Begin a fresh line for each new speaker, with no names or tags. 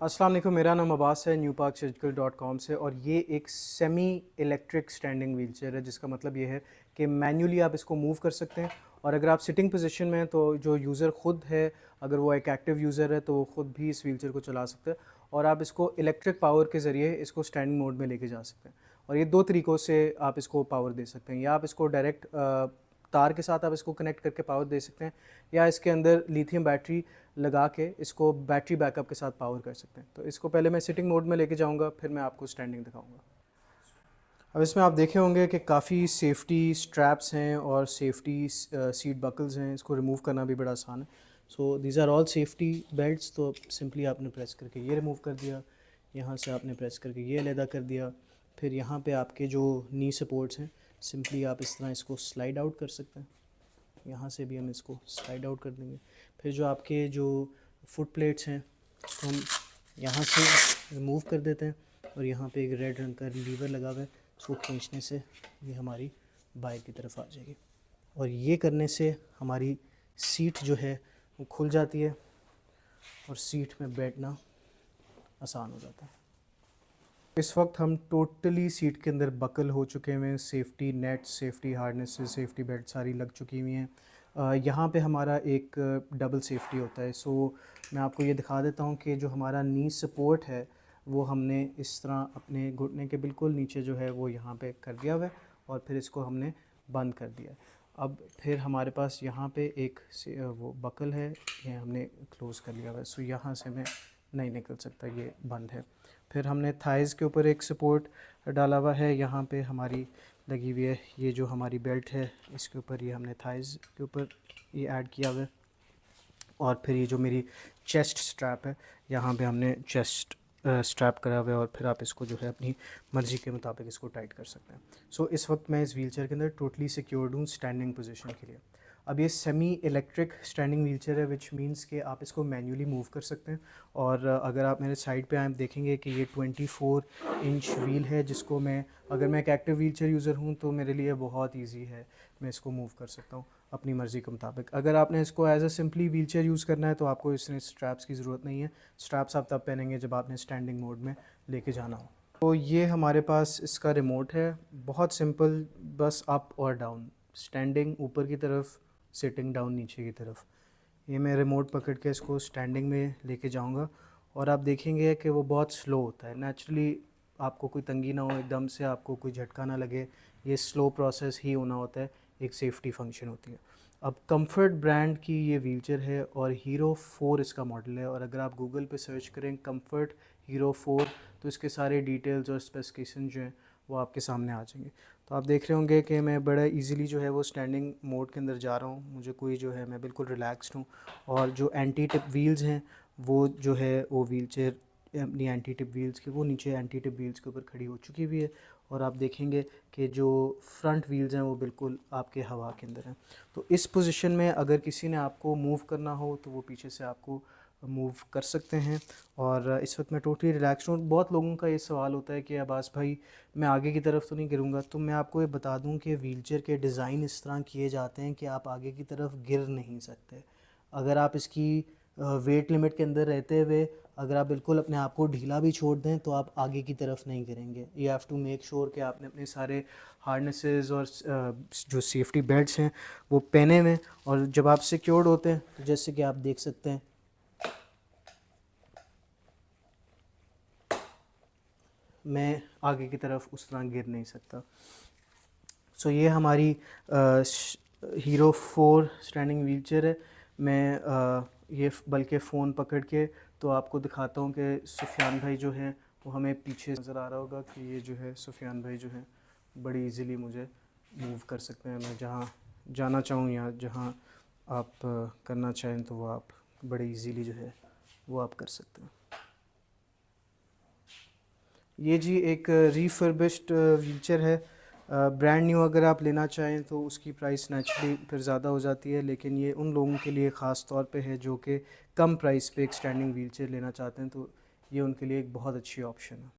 अस्सलाम वालेकुम, मेरा नाम अब्बास है newparksurgical.com से। और ये एक सेमी इलेक्ट्रिक स्टैंडिंग व्हीलचेयर है, जिसका मतलब ये है कि मैन्युअली आप इसको मूव कर सकते हैं। और अगर आप सिटिंग पोजीशन में हैं तो जो यूज़र ख़ुद है, अगर वो एक एक्टिव यूज़र है तो वो ख़ुद भी इस व्हीलचेयर को चला सकता है। और आप इसको इलेक्ट्रिक पावर के ज़रिए इसको स्टैंडिंग मोड में लेके जा सकते हैं। और ये दो तरीक़ों से आप इसको पावर दे सकते हैं, या आप इसको डायरेक्ट तार के साथ आप इसको कनेक्ट करके पावर दे सकते हैं, या इसके अंदर लिथियम बैटरी लगा के इसको बैटरी बैकअप के साथ पावर कर सकते हैं। तो इसको पहले मैं सिटिंग मोड में लेके जाऊंगा, फिर मैं आपको स्टैंडिंग दिखाऊंगा। अब इसमें आप देखे होंगे कि काफ़ी सेफ्टी स्ट्रैप्स हैं और सेफ्टी सीट बकल्स हैं। इसको रिमूव करना भी बड़ा आसान है। So these are all safety belts. तो सिंपली आपने प्रेस करके ये रिमूव कर दिया, यहाँ से आपने प्रेस करके ये अलहदा कर दिया। फिर यहाँ पे आपके जो नी सपोर्ट्स हैं, सिंपली आप इस तरह इसको स्लाइड आउट कर सकते हैं। यहाँ से भी हम इसको स्लाइड आउट कर देंगे। फिर जो आपके जो फुट प्लेट्स हैं, इसको हम यहाँ से रिमूव कर देते हैं। और यहाँ पे एक रेड रंग का लीवर लगा हुआ है, इसको खींचने से ये हमारी बाइक की तरफ आ जाएगी। और ये करने से हमारी सीट जो है वो खुल जाती है और सीट में बैठना आसान हो जाता है। इस वक्त हम टोटली सीट के अंदर बकल हो चुके हैं। Safety net, safety harness, safety belt सारी लग चुकी हुई हैं। यहाँ पे हमारा एक डबल सेफ्टी होता है। सो मैं आपको ये दिखा देता हूँ कि जो हमारा नी सपोर्ट है वो हमने इस तरह अपने घुटने के बिल्कुल नीचे जो है वो यहाँ पे कर दिया हुआ है, और फिर इसको हमने बंद कर दिया है। अब फिर हमारे पास यहाँ पे एक वो बकल है, ये हमने क्लोज़ कर लिया हुआ है। सो यहाँ से मैं नहीं निकल सकता, ये बंद है। फिर हमने थाइज़ के ऊपर एक सपोर्ट डाला हुआ है, यहाँ पे हमारी लगी हुई है। ये जो हमारी बेल्ट है इसके ऊपर ये हमने थाइज़ के ऊपर ये ऐड किया हुआ है। और फिर ये जो मेरी चेस्ट स्ट्रैप है, यहाँ पे हमने चेस्ट स्ट्रैप करा हुआ है। और फिर आप इसको जो है अपनी मर्ज़ी के मुताबिक इसको टाइट कर सकते हैं। सो इस वक्त मैं इस व्हीलचेयर के अंदर टोटली सिक्योर्ड हूँ स्टैंडिंग पोजीशन के लिए। अब ये सेमी इलेक्ट्रिक स्टैंडिंग व्हीलचेयर है, विच मींस कि आप इसको मैन्युअली मूव कर सकते हैं। और अगर आप मेरे साइड पे आए देखेंगे कि ये 24 इंच व्हील है, जिसको मैं, अगर मैं एक एक्टिव व्हीलचेयर यूज़र हूँ तो मेरे लिए बहुत ईजी है, मैं इसको मूव कर सकता हूँ अपनी मर्ज़ी के मुताबिक। अगर आपने इसको as a simply wheelchair use करना है तो आपको इसमें स्ट्रैप्स की ज़रूरत नहीं है। स्ट्रैप्स आप तब पहनेंगे जब आपने स्टैंडिंग मोड में लेके जाना हो। तो ये हमारे पास इसका रिमोट है, बहुत सिंपल, बस अप और डाउन, स्टैंडिंग ऊपर की तरफ, सिटिंग डाउन नीचे की तरफ। ये मैं रिमोट पकड़ के इसको स्टैंडिंग में लेके जाऊंगा, और आप देखेंगे कि वो बहुत स्लो होता है। नेचुरली आपको कोई तंगी ना हो, एकदम से आपको कोई झटका ना लगे, ये स्लो प्रोसेस ही होना होता है, एक सेफ्टी फंक्शन होती है। अब कंफर्ट ब्रांड की ये व्हीलचेयर है और हीरो 4 इसका मॉडल है। और अगर आप गूगल पे सर्च करें कंफर्ट हीरो 4 तो इसके सारे डिटेल्स और स्पेसिफिकेशन जो हैं वो आपके सामने आ जाएंगे। तो आप देख रहे होंगे कि मैं बड़ा इजीली जो है वो स्टैंडिंग मोड के अंदर जा रहा हूँ। मुझे कोई जो है, मैं बिल्कुल रिलैक्स्ड हूँ। और जो एंटी टिप व्हील्स हैं वो जो है वो व्हीलचेयर अपनी एंटी टिप व्हील्स के, वो नीचे एंटी टिप व्हील्स के ऊपर खड़ी हो चुकी हुई है। और आप देखेंगे कि जो फ्रंट व्हील्स हैं वो बिल्कुल आपके हवा के अंदर हैं। तो इस पोजीशन में अगर किसी ने आपको मूव करना हो तो वो पीछे से आपको मूव कर सकते हैं। और इस वक्त मैं टोटली रिलैक्स हूँ। बहुत लोगों का ये सवाल होता है कि अब्बास भाई मैं आगे की तरफ तो नहीं गिरूँगा। तो मैं आपको ये बता दूँ कि व्हीलचेयर के डिज़ाइन इस तरह किए जाते हैं कि आप आगे की तरफ गिर नहीं सकते। अगर आप इसकी वेट लिमिट के अंदर रहते हुए अगर आप बिल्कुल अपने आप को ढीला भी छोड़ दें तो आप आगे की तरफ नहीं गिरेंगे। You have to make sure कि आपने अपने सारे हार्नेसेस और जो सेफ्टी बेल्ट्स हैं वो पहने हुए। और जब आप सिक्योर्ड होते हैं तो जैसे कि आप देख सकते हैं, मैं आगे की तरफ उस तरह गिर नहीं सकता। सो ये हमारी हीरो 4 स्टैंडिंग व्हीलचेयर है। मैं ये बल्कि फ़ोन पकड़ के तो आपको दिखाता हूँ कि सुफियान भाई जो हैं वो हमें पीछे नज़र आ रहा होगा कि ये जो है सुफियान भाई जो हैं बड़ी इजीली मुझे मूव कर सकते हैं। मैं जहाँ जाना चाहूँ या जहाँ आप करना चाहें तो वो आप बड़े इजीली जो है वो आप कर सकते हैं। ये जी एक रीफर्बिश्ड व्हीलचेयर है। ब्रांड न्यू अगर आप लेना चाहें तो उसकी प्राइस नेचुरली फिर ज़्यादा हो जाती है, लेकिन ये उन लोगों के लिए ख़ास तौर पे है जो कि कम प्राइस पे एक स्टैंडिंग व्हीलचेयर लेना चाहते हैं, तो ये उनके लिए एक बहुत अच्छी ऑप्शन है।